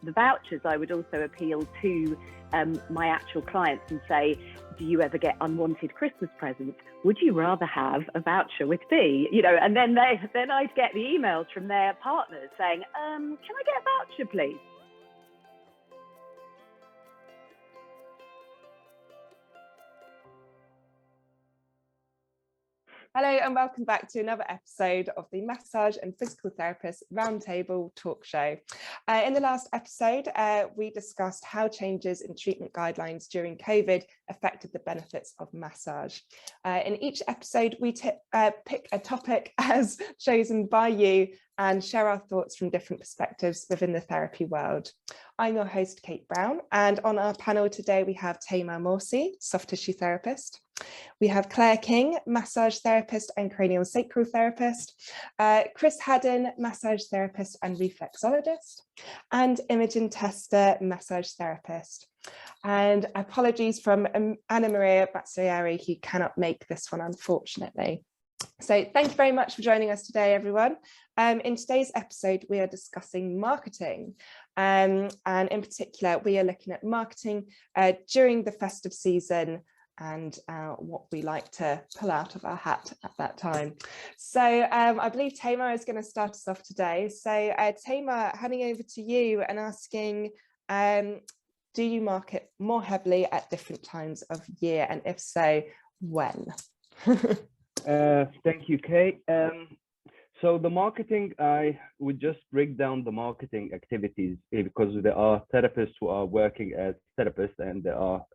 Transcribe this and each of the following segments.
the vouchers, I would also appeal to my actual clients and say, do you ever get unwanted Christmas presents? Would you rather have a voucher with fee? You know, and then I'd get the emails from their partners saying, can I get a voucher, please? Hello and welcome back to another episode of the Massage and Physical Therapist Roundtable talk show. In the last episode, we discussed how changes in treatment guidelines during COVID affected the benefits of massage. In each episode, we pick a topic as chosen by you and share our thoughts from different perspectives within the therapy world. I'm your host, Kate Brown, and on our panel today, we have Tamar Morsey, soft tissue therapist. We have Claire King, massage therapist and cranial sacral therapist, Chris Haddon, massage therapist and reflexologist, and Imogen Tester, massage therapist. And apologies from Anna Maria Bazzarieri, who cannot make this one, unfortunately. So thank you very much for joining us today, everyone. In today's episode, we are discussing marketing. And in particular, we are looking at marketing during the festive season and what we like to pull out of our hat at that time. So I believe Tamar is going to start us off today. So Tamar, handing over to you and asking, do you market more heavily at different times of year? And if so, when? Thank you, Kate. So the marketing, I would just break down the marketing activities because there are therapists who are working as therapists and there are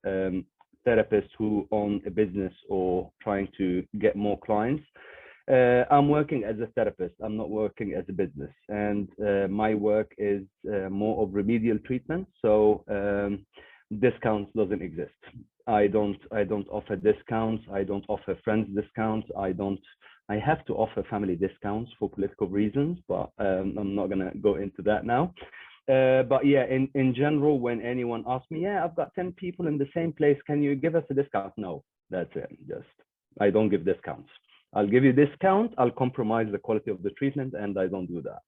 therapists who own a business or trying to get more clients. I'm working as a therapist. I'm not working as a business, and my work is more of remedial treatment. So discounts doesn't exist. I don't offer discounts. I don't offer friends discounts. I have to offer family discounts for political reasons, but I'm not gonna go into that now. But yeah, in general, when anyone asks me, yeah, I've got 10 people in the same place, can you give us a discount? No, that's it. I don't give discounts. I'll give you discount. I'll compromise the quality of the treatment, and I don't do that.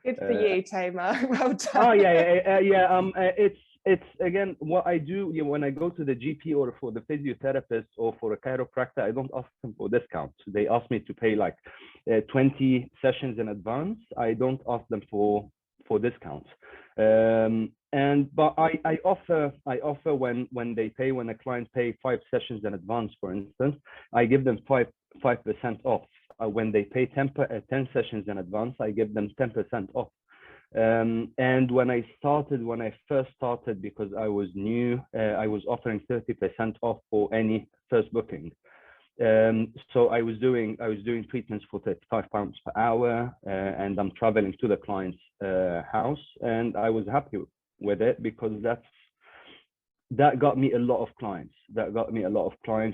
Good for you, Tamar. Well done. Oh yeah. It's again what I do when I go to the GP or for the physiotherapist or for a chiropractor. I don't ask them for discounts. They ask me to pay like 20 sessions in advance. I don't ask them for discounts. But I offer when they pay, when a client pay 5 sessions in advance, for instance, I give them 5% off. When they pay 10 sessions in advance, I give them 10% off. And when I first started, because I was new, I was offering 30% off for any first booking. So I was doing treatments for £35 per hour, and I'm traveling to the client's house, and I was happy with it because that got me a lot of clients.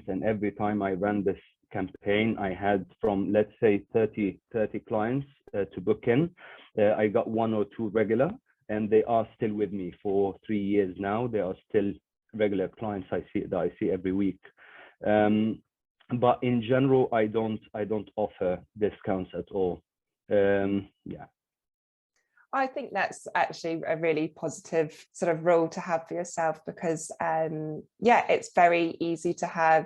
And every time I ran this campaign, I had from, let's say, 30 clients to book in. I got 1 or 2 regular, and they are still with me for 3 years now. They are still regular clients I see every week. But in general, I don't offer discounts at all. Yeah. I think that's actually a really positive sort of role to have for yourself because, it's very easy to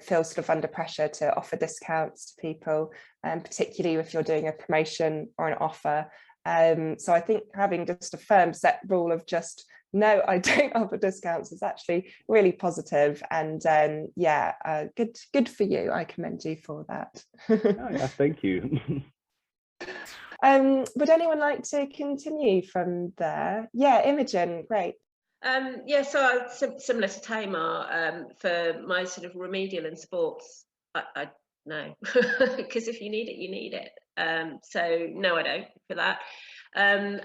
feel sort of under pressure to offer discounts to people, particularly if you're doing a promotion or an offer. So I think having just a firm set rule of just, no, I don't offer discounts is actually really positive. And good for you. I commend you for that. Oh, yeah, thank you. Would anyone like to continue from there? Yeah, Imogen, great. So similar to Tamar, for my sort of remedial and sports, I no, because if you need it, you need it. So no, I don't for that. And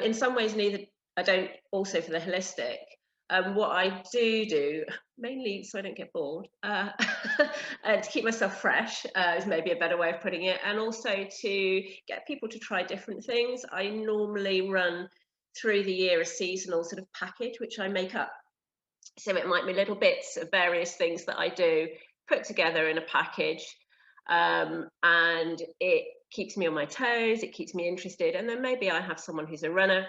in some ways, neither I don't also for the holistic. What I do, mainly so I don't get bored, to keep myself fresh is maybe a better way of putting it, and also to get people to try different things. I normally run through the year a seasonal sort of package, which I make up. So it might be little bits of various things that I do put together in a package, and it keeps me on my toes, it keeps me interested. And then maybe I have someone who's a runner,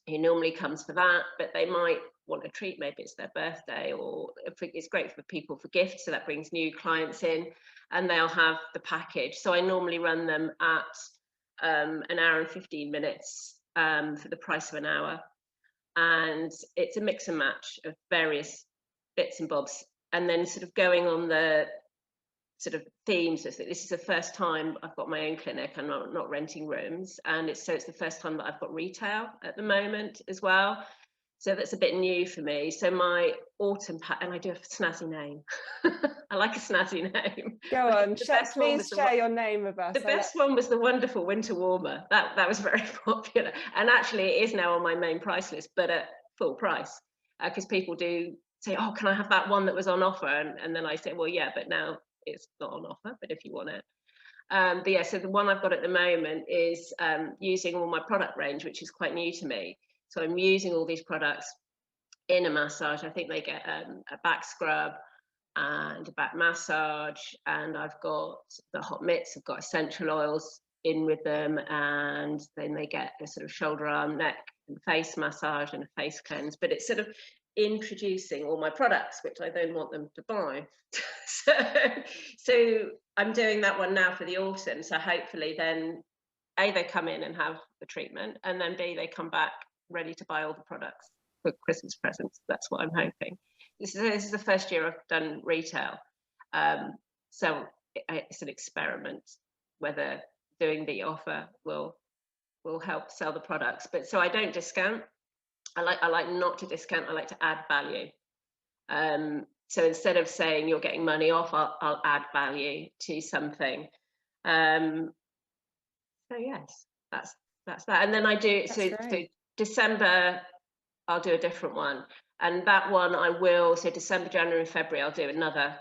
who normally comes for that, but they might want a treat, maybe it's their birthday, or it's great for people for gifts, so that brings new clients in, and they'll have the package. So I normally run them at an hour and 15 minutes for the price of an hour, and it's a mix and match of various bits and bobs, and then sort of going on the sort of themes. This is the first time I've got my own clinic. I'm not renting rooms, and it's the first time that I've got retail at the moment as well. So that's a bit new for me. So my autumn pack, and I do have a snazzy name. I like a snazzy name. Go on, please share your name with us. The best one was the wonderful winter warmer. That was very popular, and actually it is now on my main price list, but at full price, because people do say, "Oh, can I have that one that was on offer?" And then I say, "Well, yeah, but now it's not on offer, but if you want it." But yeah, so the one I've got at the moment is using all my product range, which is quite new to me. So I'm using all these products in a massage. I think they get a back scrub and a back massage, and I've got the hot mitts, I've got essential oils in with them, and then they get a sort of shoulder, arm, neck and face massage and a face cleanse. But it's sort of introducing all my products, which I then want them to buy. so I'm doing that one now for the autumn. So hopefully then A, they come in and have the treatment, and then B, they come back ready to buy all the products for Christmas presents. That's what I'm hoping. This is the first year I've done retail. So it's an experiment whether doing the offer will help sell the products. But so I don't discount. I like not to discount. I like to add value. So instead of saying you're getting money off, I'll add value to something. So yes, that's that. And then I do so December, I'll do a different one, and that one I will. So December, January, and February, I'll do another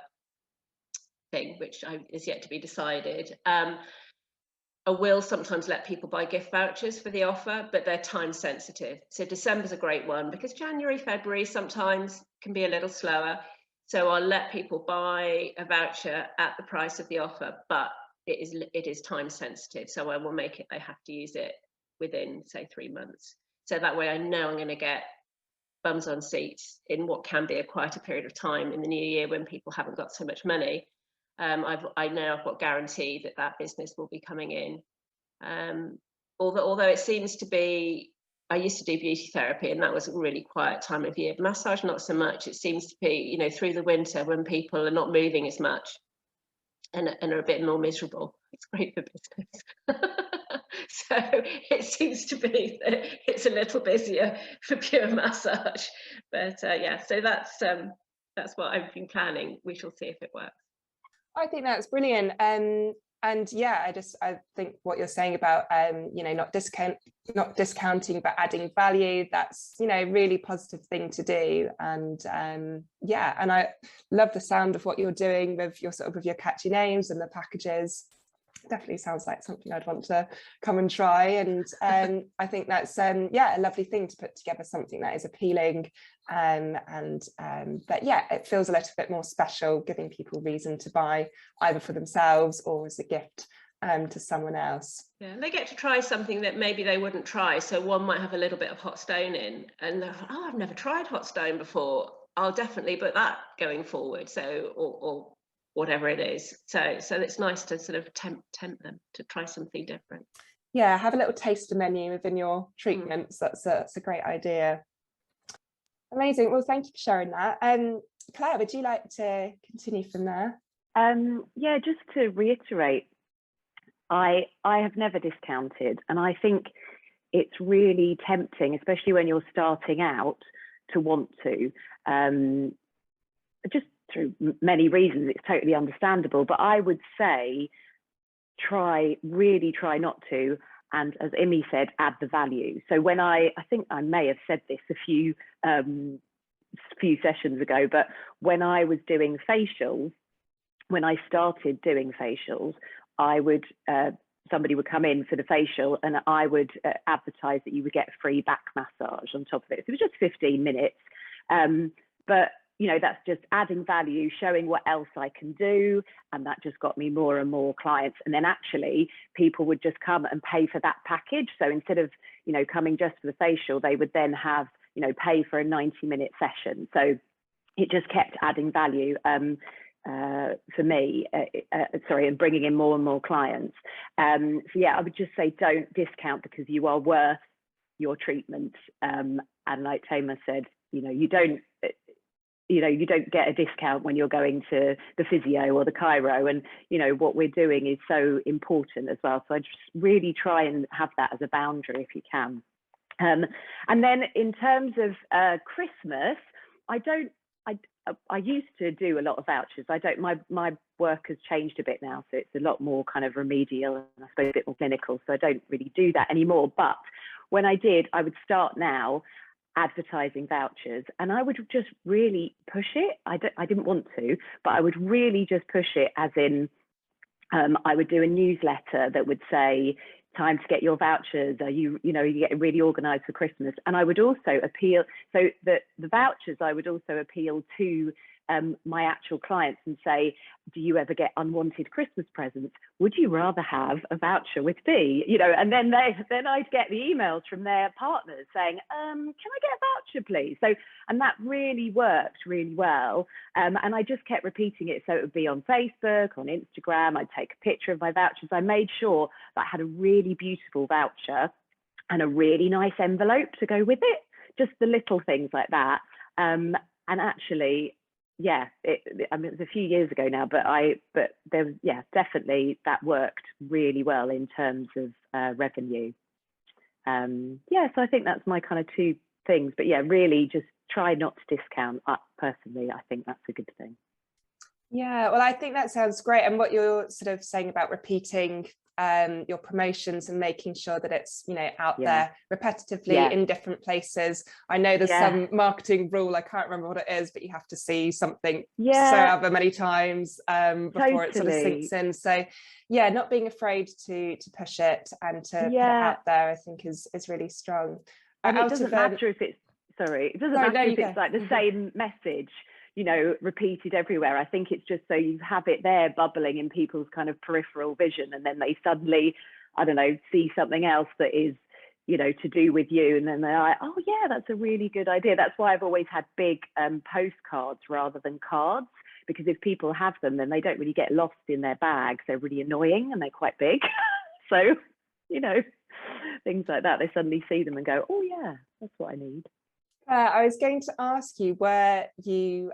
thing, which is yet to be decided. I will sometimes let people buy gift vouchers for the offer, but they're time sensitive. So December's a great one because January, February sometimes can be a little slower. So I'll let people buy a voucher at the price of the offer, but it is time sensitive. So I will make it, they have to use it within, say, 3 months. So that way I know I'm going to get bums on seats in what can be a quieter period of time in the new year when people haven't got so much money. I know I've got guaranteed that business will be coming in. Although it seems to be, I used to do beauty therapy and that was a really quiet time of year. Massage, not so much. It seems to be, through the winter when people are not moving as much and are a bit more miserable. It's great for business. So it seems to be that it's a little busier for pure massage. But yeah, so that's what I've been planning. We shall see if it works. I think that's brilliant. And yeah, I think what you're saying about not discounting but adding value, that's really positive thing to do. And yeah, and I love the sound of what you're doing with your catchy names and the packages. Definitely sounds like something I'd want to come and try. And I think that's a lovely thing to put together, something that is appealing but yeah, it feels a little bit more special, giving people reason to buy either for themselves or as a gift to someone else. Yeah, they get to try something that maybe they wouldn't try. So one might have a little bit of hot stone in and they're like, oh, I've never tried hot stone before. I'll definitely put that going forward. So or whatever it is. So it's nice to sort of tempt them to try something different. Yeah, have a little taster menu within your treatments. That's a great idea. Amazing. Well, thank you for sharing that. Claire, would you like to continue from there? Yeah, just to reiterate, I have never discounted, and I think it's really tempting, especially when you're starting out, to want to. Just through many reasons, it's totally understandable. But I would say, really try not to. And as Imi said, add the value. So when I think I may have said this a few sessions ago, but when I was doing facials, when I started doing facials, I would, somebody would come in for the facial and I would advertise that you would get a free back massage on top of it. So it was just 15 minutes. But that's just adding value, showing what else I can do. And that just got me more and more clients. And then actually people would just come and pay for that package. So instead of, coming just for the facial, they would then have, pay for a 90-minute session. So it just kept adding value for me, and bringing in more and more clients. So yeah, I would just say don't discount because you are worth your treatment. And like Tamer said, you don't get a discount when you're going to the physio or the chiro, and what we're doing is so important as well. So I just really try and have that as a boundary if you can. And then in terms of Christmas, I used to do a lot of vouchers. My work has changed a bit now, so it's a lot more kind of remedial and I suppose a bit more clinical, so I don't really do that anymore. But when I did, I would start now advertising vouchers, and I would just really push it. I didn't want to, but I would really just push it, as in I would do a newsletter that would say, time to get your vouchers, you get really organized for Christmas. And I would also appeal, so the vouchers, I would also appeal to my actual clients and say, do you ever get unwanted Christmas presents? Would you rather have a voucher with B? And then I'd get the emails from their partners saying, can I get a voucher, please? So, and that really worked really well. And I just kept repeating it. So it would be on Facebook, on Instagram. I'd take a picture of my vouchers. I made sure that I had a really beautiful voucher and a really nice envelope to go with it. Just the little things like that. And actually, yeah, it's a few years ago now, but there was, definitely that worked really well in terms of revenue. So I think that's my kind of two things, but yeah, really just try not to discount. Personally, I think that's a good thing. Yeah, well, I think that sounds great. And what you're sort of saying about repeating your promotions and making sure that it's out there repetitively in different places. I know there's some marketing rule, I can't remember what it is, but you have to see something so however many times before it sort of sinks in. So yeah, not being afraid to push it and to put it out there, I think is really strong. And it doesn't matter if it's it's like the same message, repeated everywhere. I think it's just so you have it there bubbling in people's kind of peripheral vision, and then they suddenly, I don't know, see something else that is, to do with you, and then they're like, oh yeah, that's a really good idea. That's why I've always had big postcards rather than cards, because if people have them, then they don't really get lost in their bags. They're really annoying and they're quite big. So, things like that, they suddenly see them and go, oh yeah, that's what I need. I was going to ask you where you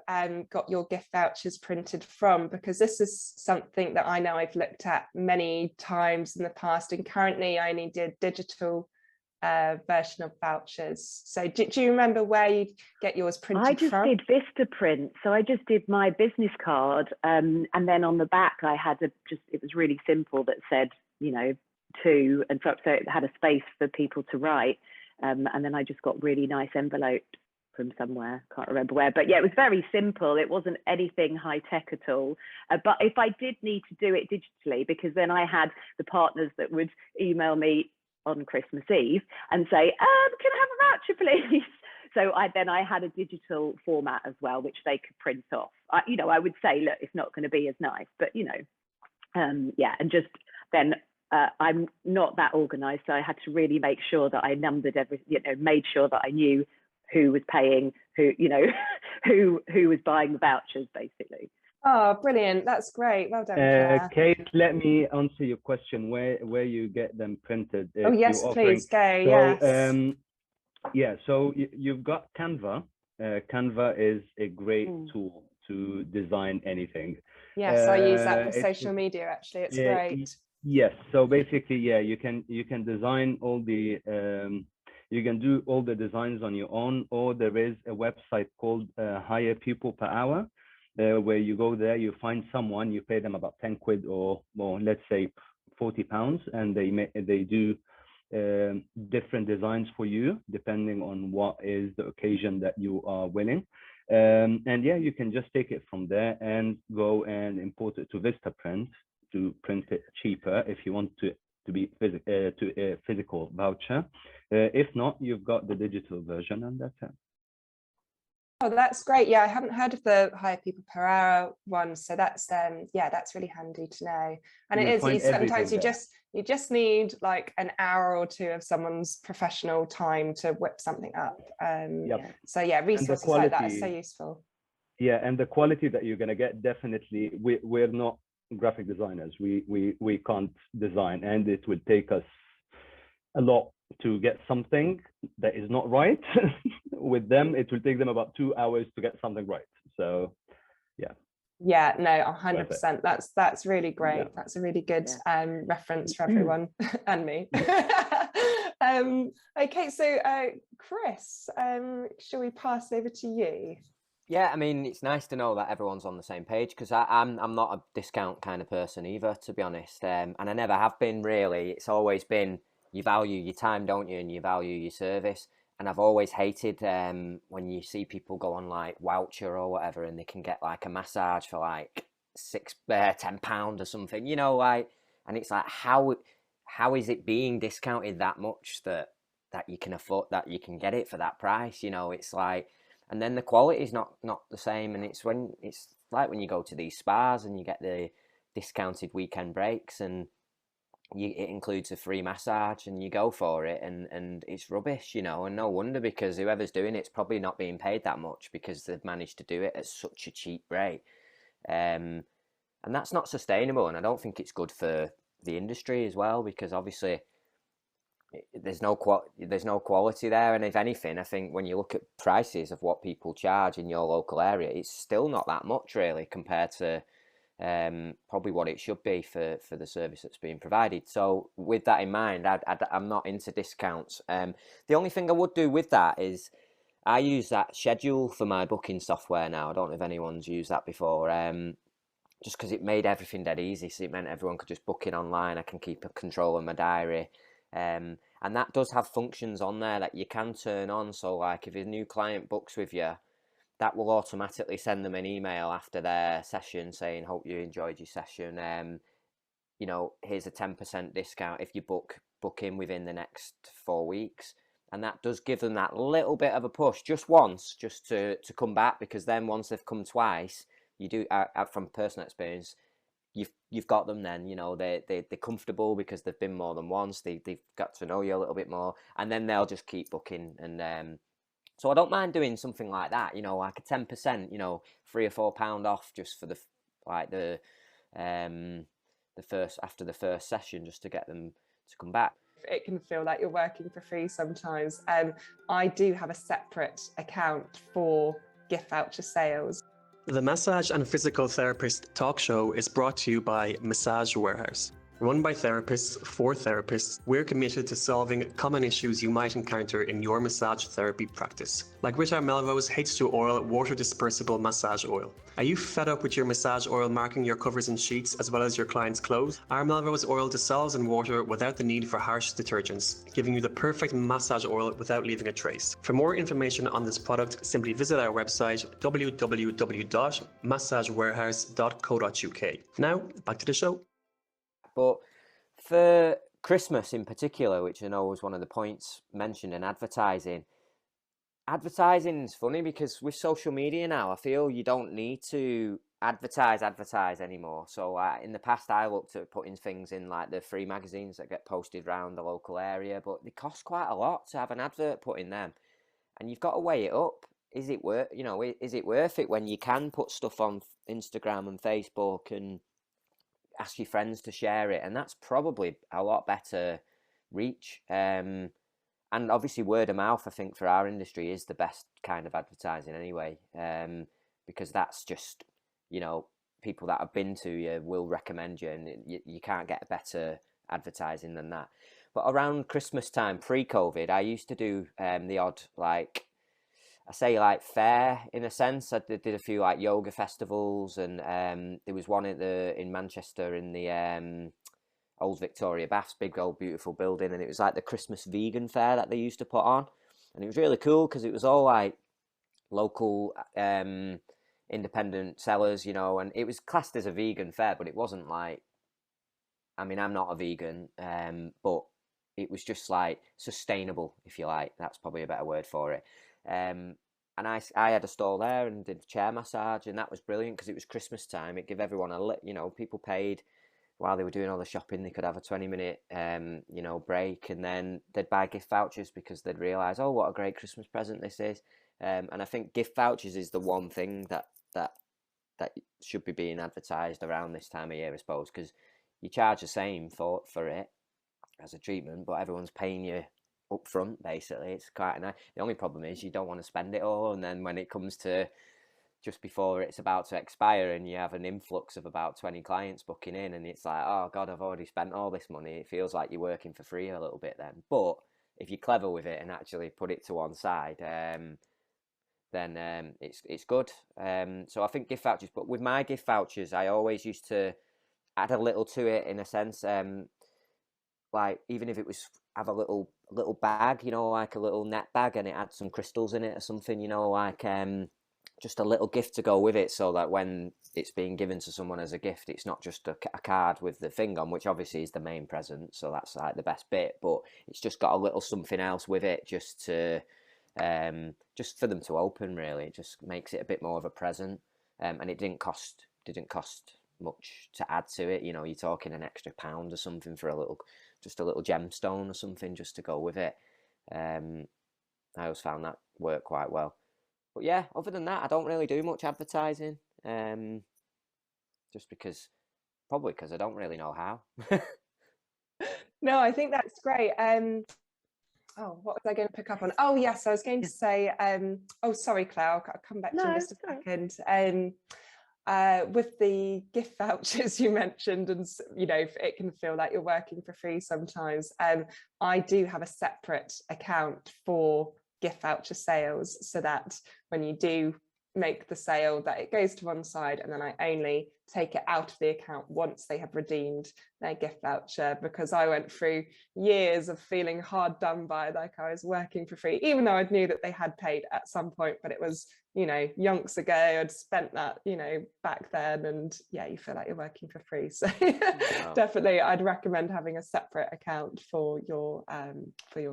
got your gift vouchers printed from, because this is something that I know I've looked at many times in the past, and currently I only did digital version of vouchers. So do you remember where you get yours printed from? I just did Vistaprint. So I just did my business card, and then on the back I had it was really simple, that said, to, and so it had a space for people to write. And then I just got really nice envelopes from somewhere, can't remember where, but yeah, it was very simple. It wasn't anything high tech at all. But if I did need to do it digitally, because then I had the partners that would email me on Christmas Eve and say, can I have a voucher, please? So I had a digital format as well, which they could print off. I would say, look, it's not going to be as nice, but and just then I'm not that organized, so I had to really make sure that I numbered everything, made sure that I knew who was paying, who who was buying the vouchers, basically. Oh, brilliant. That's great. Well done, Claire. Kate, let me answer your question, where you get them printed. Oh, yes, please, go. So, yes. So you've got Canva. Canva is a great tool to design anything. Yes, I use that for social media, actually. It's great. Yes. So basically, you can design all the you can do all the designs on your own, or there is a website called Hire People Per Hour, where you go there, you find someone, you pay them about 10 quid or more, let's say £40, and they do different designs for you depending on what is the occasion that you are winning. And yeah, you can just take it from there and go and import it to Vistaprint to print it cheaper if you want to be a physical voucher. If not, you've got the digital version, and that's it. Oh, that's great. Yeah, I haven't heard of the hire people per hour one, so that's yeah, that's really handy to know. And it You'll is, find sometimes everything there. you just need like an hour or two of someone's professional time to whip something up. Yep. So yeah, And the resources like that are so quality, useful. yeah, and the quality that you're gonna get, definitely, we're not graphic designers. We can't design, and it would take us a lot to get something that is not right. With them, it will take them about 2 hours to get something right. So yeah. Yeah, no, Perfect. 100%. That's really great. Yeah. That's a really good Yeah. reference for everyone and me. Okay, so Chris, shall we pass over to you? Yeah, I mean, it's nice to know that everyone's on the same page, because I'm not a discount kind of person either, to be honest. And I never have been, really. It's always been, you value your time, don't you, and you value your service. And I've always hated when you see people go on like voucher or whatever, and they can get like a massage for like £10 or something, you know, like, and it's like, how is it being discounted that much that you can afford, that you can get it for that price? You know, it's like, and then the quality is not the same. And it's like when you go to these spas and you get the discounted weekend breaks, and it includes a free massage, and you go for it, and it's rubbish, you know. And no wonder, because whoever's doing it's probably not being paid that much, because they've managed to do it at such a cheap rate. And that's not sustainable, and I don't think it's good for the industry as well, because obviously there's no quality there. And if anything, I think when you look at prices of what people charge in your local area, it's still not that much, really, compared to probably what it should be for the service that's being provided. So with that in mind, I'm not into discounts. The only thing I would do with that is I use that schedule for my booking software now. I don't know if anyone's used that before. Just because it made everything dead easy, so it meant everyone could just book it online. I can keep a control of my diary. And that does have functions on there that you can turn on. So like if a new client books with you, that will automatically send them an email after their session saying, hope you enjoyed your session. You know, here's a 10% discount if you book in within the next 4 weeks. And that does give them that little bit of a push, just once, just to come back, because then once they've come twice, you do, from personal experience, you've got them then, you know, they're comfortable because they've been more than once, they've got to know you a little bit more, and then they'll just keep booking. And so I don't mind doing something like that, you know, like a 10%, you know, £3 or £4 off, just for the first, after the first session, just to get them to come back. It can feel like you're working for free sometimes. I do have a separate account for gift voucher sales. The Massage and Physical Therapist talk show is brought to you by Massage Warehouse. Run by therapists for therapists, we're committed to solving common issues you might encounter in your massage therapy practice. Like with our Melrose H2 Oil Water Dispersible Massage Oil. Are you fed up with your massage oil marking your covers and sheets as well as your clients' clothes? Our Melrose Oil dissolves in water without the need for harsh detergents, giving you the perfect massage oil without leaving a trace. For more information on this product, simply visit our website www.massagewarehouse.co.uk. Now, back to the show. But for Christmas in particular, which I know was one of the points mentioned in advertising is funny, because with social media now, I feel you don't need to advertise anymore. So in the past, I looked at putting things in like the free magazines that get posted around the local area, but they cost quite a lot to have an advert put in them, and you've got to weigh it up. Is it worth it when you can put stuff on Instagram and Facebook and ask your friends to share it? And that's probably a lot better reach. And obviously word of mouth, I think, for our industry is the best kind of advertising anyway, because that's just, you know, people that have been to you will recommend you, and you can't get better advertising than that. But around Christmas time, pre-COVID, I used to do the odd, like, I say like fair in a sense. I did a few like yoga festivals, and there was one in Manchester in the old Victoria Baths, big old beautiful building, and it was like the Christmas vegan fair that they used to put on, and it was really cool because it was all like local independent sellers, you know, and it was classed as a vegan fair, but it wasn't like, I mean, I'm not a vegan, but it was just like sustainable, if you like. That's probably a better word for it. I had a stall there and did chair massage, and that was brilliant because it was Christmas time. It gave everyone people paid while they were doing all the shopping. They could have a 20-minute break, and then they'd buy gift vouchers because they'd realise, oh, what a great Christmas present this is. And I think gift vouchers is the one thing that should be being advertised around this time of year, I suppose, because you charge the same for it as a treatment, but everyone's paying you up front, basically. It's quite nice. The only problem is you don't want to spend it all, and then when it comes to just before it's about to expire and you have an influx of about 20 clients booking in, and it's like, oh God, I've already spent all this money. It feels like you're working for free a little bit then. But if you're clever with it and actually put it to one side, then it's good. So I think gift vouchers, but with my gift vouchers, I always used to add a little to it in a sense. Like even if it was have a little bag, like a little net bag, and it had some crystals in it or something, like just a little gift to go with it, so that when it's being given to someone as a gift, it's not just a card with the thing on, which obviously is the main present, so that's like the best bit, but it's just got a little something else with it just to just for them to open, really. It just makes it a bit more of a present, and it didn't cost much to add to it. You're talking an extra £1 or something for a little gemstone or something just to go with it. I always found that worked quite well. But yeah, other than that, I don't really do much advertising, just probably because I don't really know how. No, I think that's great. Oh, what was I going to pick up on? Oh, yes, I was going to say, oh, sorry, Claire, I'll come back to you in just a second. With the gift vouchers you mentioned, and it can feel like you're working for free sometimes. I do have a separate account for gift voucher sales, so that when you do make the sale, that it goes to one side, and then I only take it out of the account once they have redeemed their gift voucher, because I went through years of feeling hard done by, like I was working for free, even though I knew that they had paid at some point, but it was yonks ago. I'd spent that back then, and yeah, you feel like you're working for free. So wow. Definitely I'd recommend having a separate account for your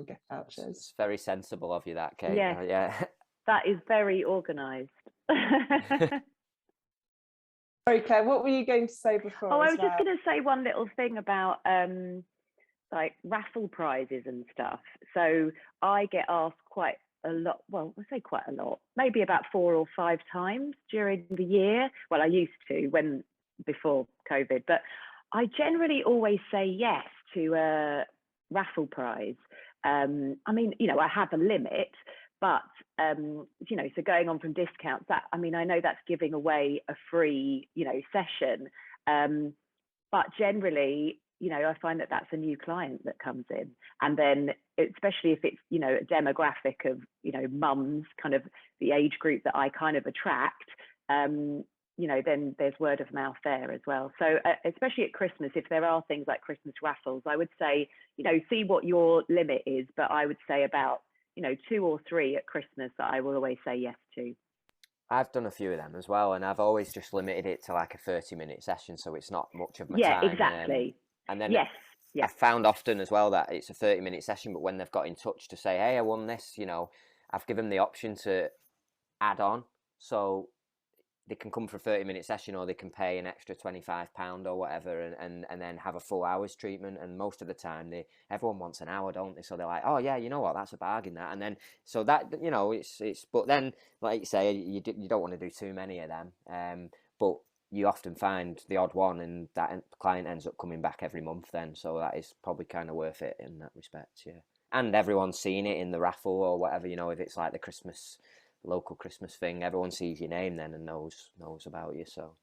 gift vouchers. It's very sensible of you, that, Kate. Yeah, yeah. That is very organized. Sorry, Claire, what were you going to say before? I was just going to say one little thing about like raffle prizes and stuff. So I get asked quite a lot, well, I say quite a lot, maybe about 4 or 5 times during the year. Well, I used to before COVID, but I generally always say yes to a raffle prize. I mean, I have a limit, but so going on from discounts, that, I mean, I know that's giving away a free session, but generally I find that that's a new client that comes in, and then especially if it's a demographic of mums, kind of the age group that I kind of attract, then there's word of mouth there as well. So especially at Christmas, if there are things like Christmas raffles, I would say see what your limit is, but I would say about 2 or 3 at Christmas that I will always say yes to. I've done a few of them as well, and I've always just limited it to like a 30-minute session, so it's not much of my time. Yeah, exactly. And then I found often as well that it's a 30-minute session, but when they've got in touch to say, hey, I won this, I've given them the option to add on, so they can come for a 30-minute session, or they can pay an extra £25 or whatever, and then have a full hour's treatment. And most of the time, everyone wants an hour, don't they? So they're like, oh yeah, you know what, that's a bargain, that. And then so that it's but then, like you say, you don't want to do too many of them, but you often find the odd one, and that client ends up coming back every month then, so that is probably kind of worth it in that respect. Yeah, and everyone's seen it in the raffle or whatever, if it's like the local Christmas thing, everyone sees your name then and knows about you. So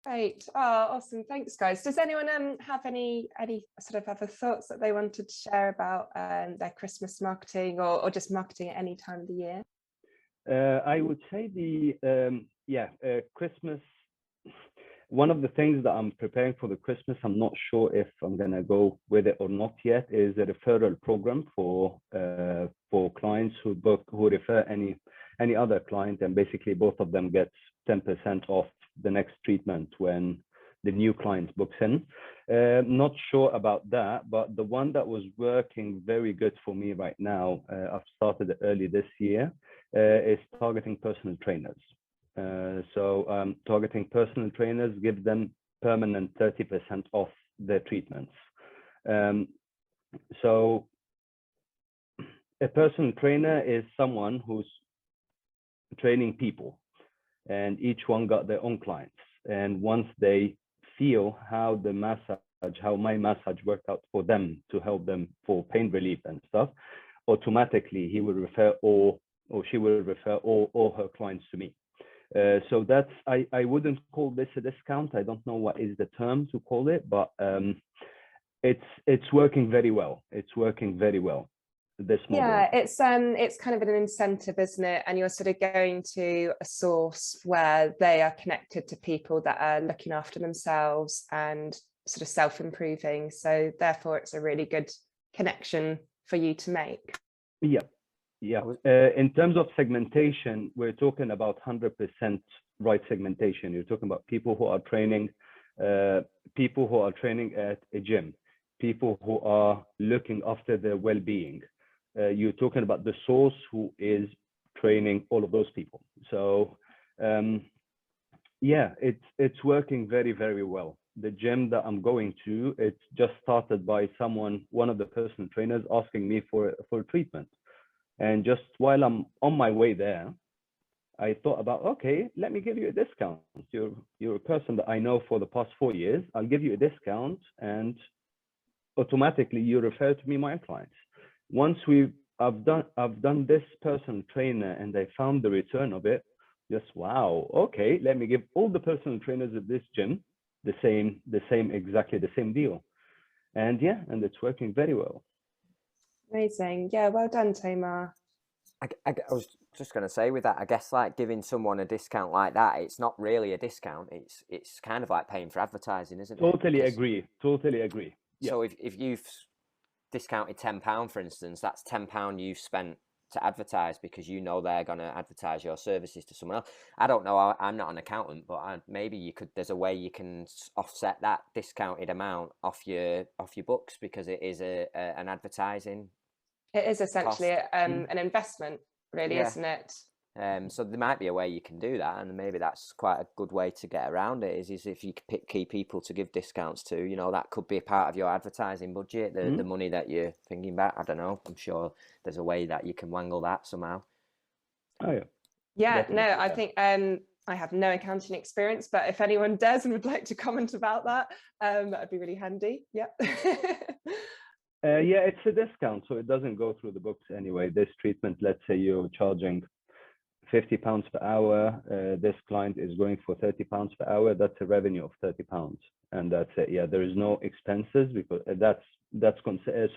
great. Oh, awesome. Thanks, guys. Does anyone have any sort of other thoughts that they wanted to share about their Christmas marketing, or just marketing at any time of the year? I would say Christmas. One of the things that I'm preparing for the Christmas, I'm not sure if I'm gonna go with it or not yet, is a referral program for clients who refer any other client, and basically both of them get 10% off the next treatment when the new client books in. Not sure about that, but the one that was working very good for me right now, I've started it early this year, is targeting personal trainers. Targeting personal trainers, give them permanent 30% off their treatments. So a personal trainer is someone who's training people, and each one got their own clients. And once they feel how my massage worked out for them to help them for pain relief and stuff, automatically he will refer or she will refer all her clients to me. So that's, I wouldn't call this a discount. I don't know what is the term to call it, but it's working very well. It's working very well. This model. Yeah, it's kind of an incentive, isn't it? And you're sort of going to a source where they are connected to people that are looking after themselves and sort of self-improving. So therefore, it's a really good connection for you to make. Yeah. In terms of segmentation, we're talking about 100% right segmentation. You're talking about people who are training at a gym, people who are looking after their well-being. You're talking about the source who is training all of those people. So yeah, it's working very, very well. The gym that I'm going to, it's just started by one of the personal trainers asking me for treatment. And just while I'm on my way there, I thought about, okay, let me give you a discount. You're a person that I know for the past 4 years. I'll give you a discount, and automatically you refer to me my clients. Once I've done this personal trainer and I found the return of it, just wow, okay, let me give all the personal trainers at this gym exactly the same deal. And yeah, and it's working very well. Amazing. Yeah, well done, Tamar. I was just going to say with that, I guess like giving someone a discount like that, it's not really a discount. It's kind of like paying for advertising, isn't it? Totally agree. Yeah. So if you've discounted £10, for instance, that's £10 you've spent to advertise because you know they're going to advertise your services to someone else. I don't know, I'm not an accountant, but maybe there's a way you can offset that discounted amount off your books because it is an advertising. It is essentially an investment, really, Yeah. isn't it? So there might be a way you can do that, and maybe that's quite a good way to get around it. Is if you pick key people to give discounts to, that could be a part of your advertising budget. The money that you're thinking about. I don't know. I'm sure there's a way that you can wangle that somehow. Oh yeah. Yeah. Definitely, No, I think I have no accounting experience, but if anyone does and would like to comment about that, that'd be really handy. Yeah. Yeah, it's a discount, so it doesn't go through the books anyway. This treatment, let's say you're charging £50 per hour, this client is going for £30 per hour, that's a revenue of £30, and that's it. Yeah, there is no expenses because that's considered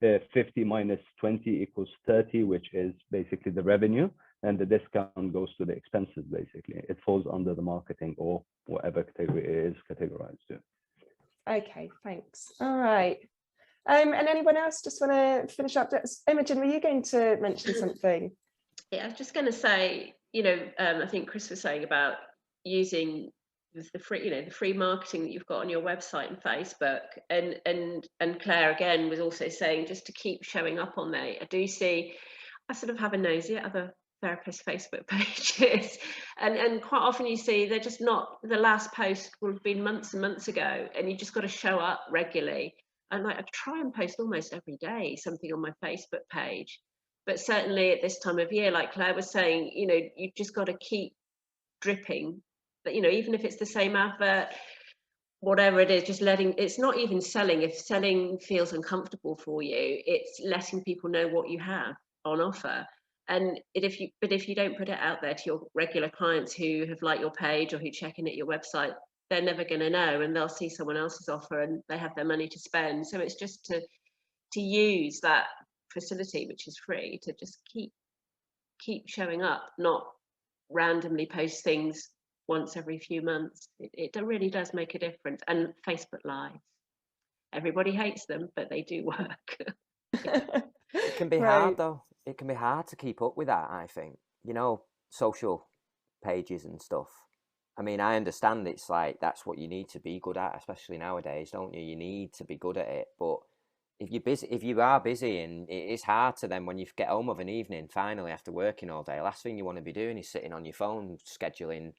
50 minus 20 equals 30, which is basically the revenue, and the discount goes to the expenses. Basically, it falls under the marketing or whatever category it is categorized to. Okay, thanks. All right. And anyone else just want to finish up? Imogen, were you going to mention something? Yeah, I was just going to say, I think Chris was saying about using the free marketing that you've got on your website and Facebook, and Claire again was also saying just to keep showing up on there. I sort of have a nosy at other therapist Facebook pages, and quite often you see they're just not, the last post will have been months and months ago, and you just got to show up regularly. And I try and post almost every day something on my Facebook page, but certainly at this time of year, like Claire was saying, you just got to keep dripping. But even if it's the same advert, whatever it is, just it's not even selling. If selling feels uncomfortable for you, it's letting people know what you have on offer. And if you don't put it out there to your regular clients who have liked your page or who check in at your website, they're never going to know, and they'll see someone else's offer and they have their money to spend. So it's just to use that facility, which is free, to just keep showing up, not randomly post things once every few months. It really does make a difference. And Facebook Lives, everybody hates them, but they do work. It can be hard though. It can be hard to keep up with that, I think. Social pages and stuff. I mean, I understand it's like that's what you need to be good at, especially nowadays, don't you? You need to be good at it. But if you are busy, and it is hard to then when you get home of an evening, finally after working all day, last thing you want to be doing is sitting on your phone scheduling,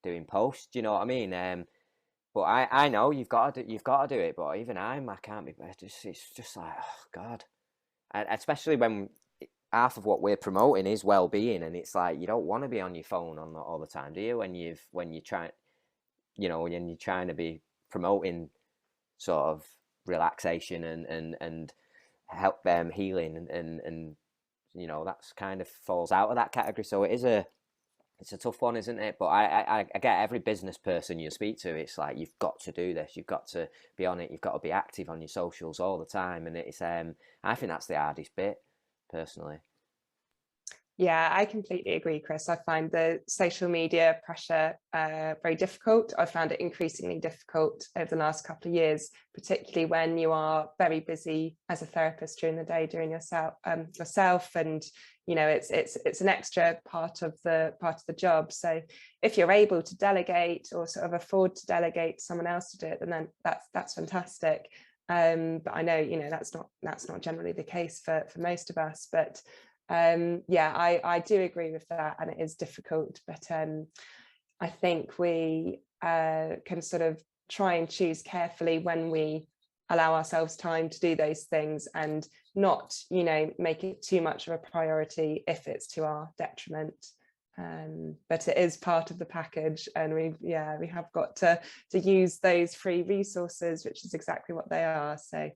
doing posts. Do you know what I mean? But I know you've got to do it. But even I can't be. It's just like, oh God, and especially when half of what we're promoting is well-being, and it's like you don't want to be on your phone all the time, do you? When you're trying, when you're trying to be promoting sort of relaxation and help them healing, and that's kind of falls out of that category. So it's a tough one, isn't it? But I get every business person you speak to, it's like you've got to do this, you've got to be on it, you've got to be active on your socials all the time, and it's I think that's the hardest bit, personally. Yeah, I completely agree, Chris. I find the social media pressure very difficult. I found it increasingly difficult over the last couple of years, particularly when you are very busy as a therapist during the day, doing yourself, and it's an extra part of the job. So if you're able to delegate or sort of afford to delegate someone else to do it, then that's fantastic. But I know that's not generally the case for most of us, but I do agree with that, and it is difficult, but I think we can sort of try and choose carefully when we allow ourselves time to do those things, and not make it too much of a priority if it's to our detriment. But it is part of the package, and we have got to use those free resources, which is exactly what they are. So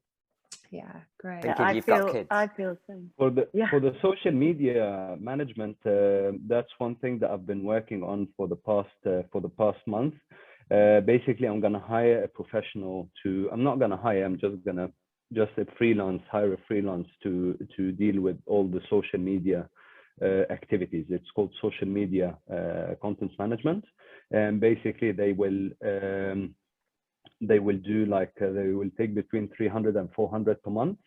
yeah, great. I feel the same. For the social media management, that's one thing that I've been working on for the past month. Basically, I'm gonna hire a professional I'm not gonna hire. I'm just gonna hire a freelance to deal with all the social media activities. It's called social media content management, and basically they will do they will take between 300 and 400 per month,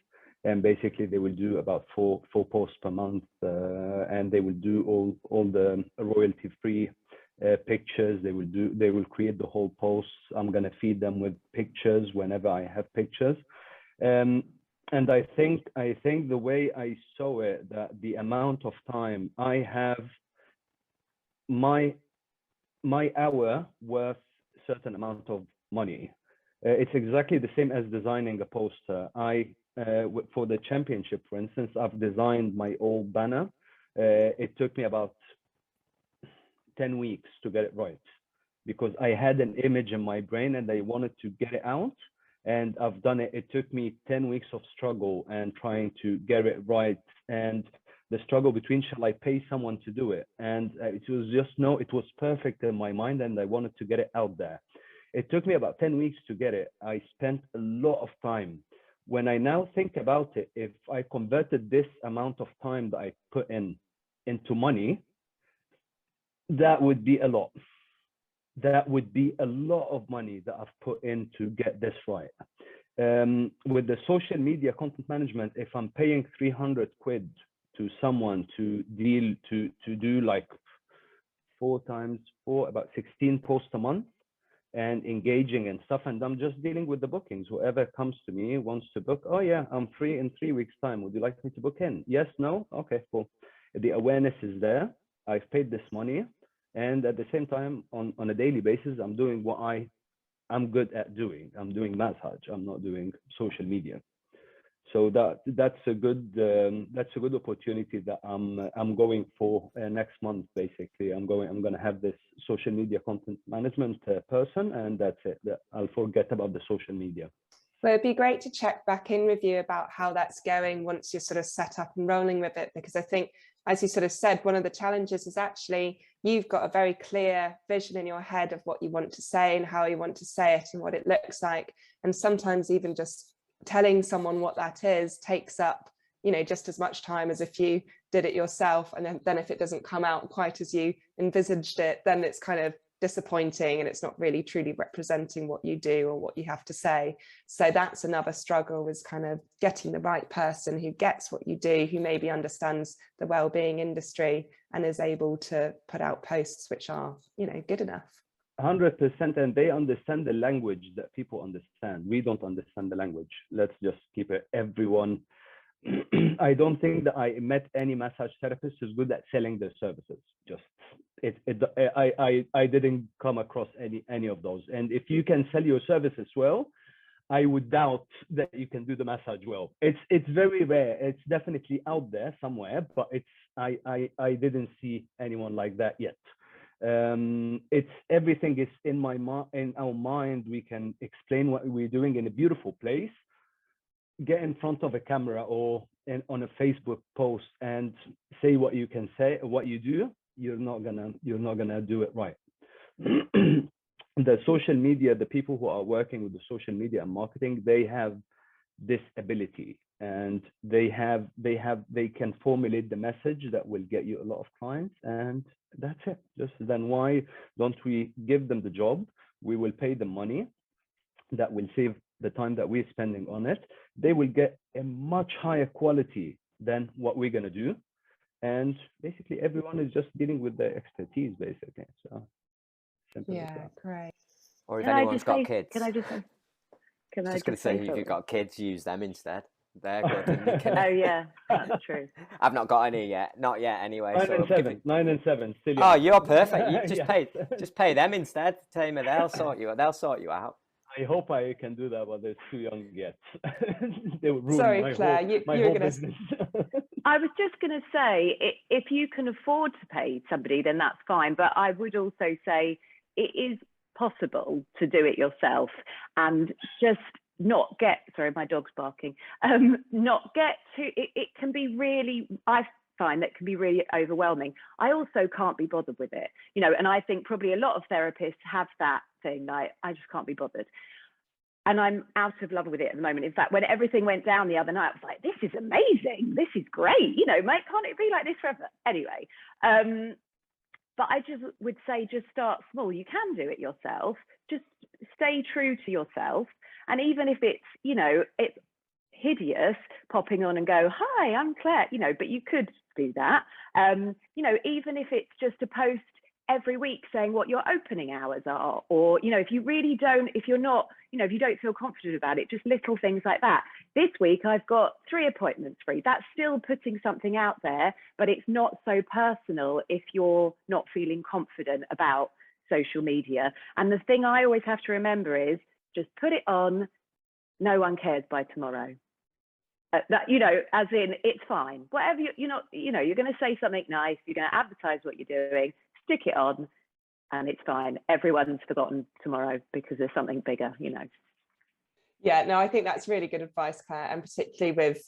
and basically they will do about four posts per month, and they will do all the royalty free pictures. They will create the whole posts. I'm going to feed them with pictures whenever I have pictures, and I think the way I saw it, that the amount of time I have, my hour worth certain amount of money. It's exactly the same as designing a poster. For the championship, for instance, I've designed my old banner. It took me about 10 weeks to get it right, because I had an image in my brain and I wanted to get it out, and I've done it. It took me 10 weeks of struggle and trying to get it right, and the struggle between, shall I pay someone to do it? And it was just, no, it was perfect in my mind, and I wanted to get it out there. It took me about 10 weeks to get it. I spent a lot of time. When I now think about it, if I converted this amount of time that I put into money, that would be a lot. That would be a lot of money that I've put in to get this right. With the social media content management, if I'm paying 300 quid to someone to do like 4 times 4, about 16 posts a month, and engaging and stuff, and I'm just dealing with the bookings. Whoever comes to me wants to book, oh yeah, I'm free in 3 weeks time, would you like me to book in? Yes, no, okay, cool. The awareness is there. I've paid this money, and at the same time, on a daily basis, I'm doing what I'm good at doing. I'm doing massage. I'm not doing social media. So that's a good opportunity that I'm going for next month. Basically, I'm going to have this social media content management person, and that's it. I'll forget about the social media. Well, it'd be great to check back in with you about how that's going once you're sort of set up and rolling with it, because I think, as you sort of said, one of the challenges is actually you've got a very clear vision in your head of what you want to say and how you want to say it and what it looks like, and sometimes even just telling someone what that is takes up just as much time as if you did it yourself, and then if it doesn't come out quite as you envisaged it, then it's kind of disappointing and it's not really truly representing what you do or what you have to say. So that's another struggle, is kind of getting the right person who gets what you do, who maybe understands the well-being industry and is able to put out posts which are good enough. 100%, and they understand the language that people understand. We don't understand the language. Let's just keep it. Everyone. I don't think that I met any massage therapist who's good at selling their services. Just I didn't come across any of those. And if you can sell your services well, I would doubt that you can do the massage well. It's very rare. It's definitely out there somewhere, but I didn't see anyone like that yet. It's everything is in our mind. We can explain what we're doing in a beautiful place, get in front of a camera or on a Facebook post and say what you can say, what you do. You're not gonna do it right. The social media, the people who are working with the social media and marketing, they have this ability, and they can formulate the message that will get you a lot of clients, and that's it. Just then, why don't we give them the job? We will pay them money that will save the time that we're spending on it. They will get a much higher quality than what we're going to do. And basically everyone is just dealing with their expertise, basically. So simple as that. Great. Or if Can I anyone's just got say- kids. Can I just say? Can I Just going to just say, say if something? you've got kids, use them instead. They're good. And you can... Oh yeah, that's true. I've not got any yet. Not yet, anyway. 9 so and 7. 9 and 7. Still young. Oh, you're perfect. You just Yes. just pay them instead. Tamer, they'll sort you out. I hope I can do that, but they're too young yet. They will ruin Sorry, my Claire, whole, you were whole gonna business. I was just going to say, if you can afford to pay somebody, then that's fine. But I would also say it is possible to do it yourself and just not get, sorry, my dog's barking, not get to, it can be really, I find that can be really overwhelming. I also can't be bothered with it, you know, and I think probably a lot of therapists have that thing, like, I just can't be bothered. And I'm out of love with it at the moment. In fact, when everything went down the other night, I was like, this is amazing. This is great. You know, mate, can't it be like this forever? Anyway, but I just would say, just start small. You can do it yourself. Just stay true to yourself. And even if it's, you know, it's hideous, popping on and go, hi, I'm Claire, you know, but you could do that. You know, even if it's just a post every week saying what your opening hours are, or, you know, if you really don't, if you're not, you know, if you don't feel confident about it, just little things like that. This week I've got 3 appointments free. That's still putting something out there, but it's not so personal if you're not feeling confident about social media. And the thing I always have to remember is just put it on. No one cares by tomorrow. That, you know, as in, it's fine. Whatever you're not, you know, you're going to say something nice. You're going to advertise what you're doing. Stick it on, and it's fine. Everyone's forgotten tomorrow because there's something bigger, you know. Yeah, no, I think that's really good advice, Claire, and particularly with,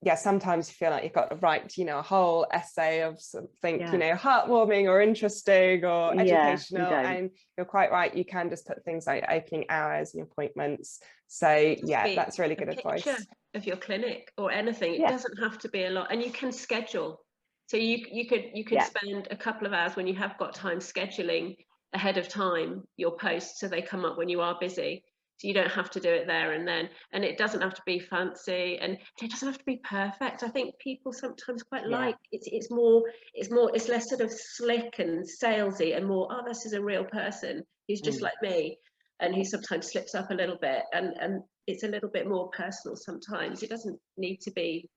yeah, sometimes you feel like you've got to write, you know, a whole essay of something, you know, heartwarming or interesting or educational, and you're quite right, you can just put things like opening hours and appointments. So yeah, that's really good advice. Of your clinic or anything, it doesn't have to be a lot, and you can schedule. So you could spend a couple of hours when you have got time scheduling ahead of time your posts so they come up when you are busy. So you don't have to do it there and then, and it doesn't have to be fancy, and it doesn't have to be perfect. I think people sometimes quite like it's less sort of slick and salesy and more, oh, this is a real person who's just like me, and who sometimes slips up a little bit, and it's a little bit more personal sometimes. It doesn't need to be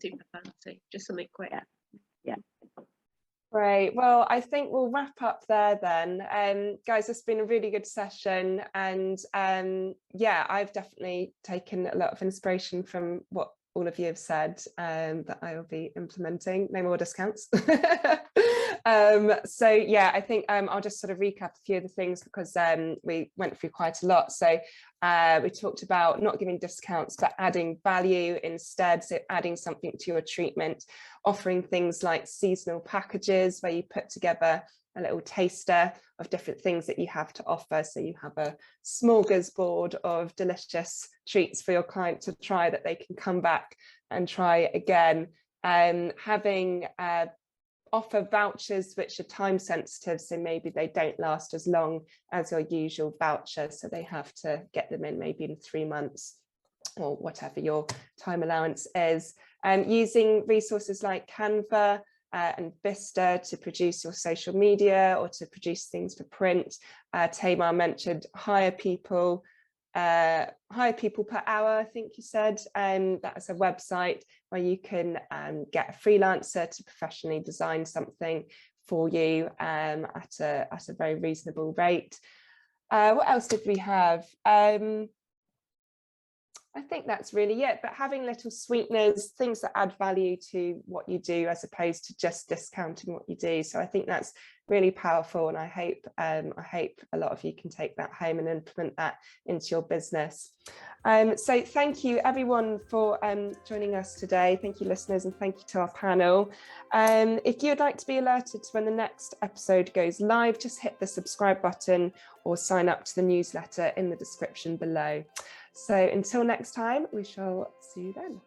super fancy, just something quick. Yeah. Great. Well, I think we'll wrap up there then. Guys, it's been a really good session, and yeah, I've definitely taken a lot of inspiration from what all of you have said, that I will be implementing. No more discounts. So yeah, I think I'll just sort of recap a few of the things, because we went through quite a lot. So we talked about not giving discounts, but adding value instead. So adding something to your treatment, offering things like seasonal packages where you put together a little taster of different things that you have to offer. So you have a smorgasbord of delicious treats for your client to try, that they can come back and try again. Having offer vouchers which are time sensitive, so maybe they don't last as long as your usual voucher, so they have to get them in maybe in 3 months or whatever your time allowance is. Using resources like Canva, and Vista to produce your social media or to produce things for print. Tamar mentioned hire people per hour, I think you said. That's a website where you can get a freelancer to professionally design something for you at a very reasonable rate. What else did we have? I think that's really it, but having little sweeteners, things that add value to what you do as opposed to just discounting what you do. So I think that's really powerful, and I hope a lot of you can take that home and implement that into your business. So thank you everyone for joining us today. Thank you listeners, and thank you to our panel. If you'd like to be alerted to when the next episode goes live, just hit the subscribe button or sign up to the newsletter in the description below. So until next time, we shall see you then.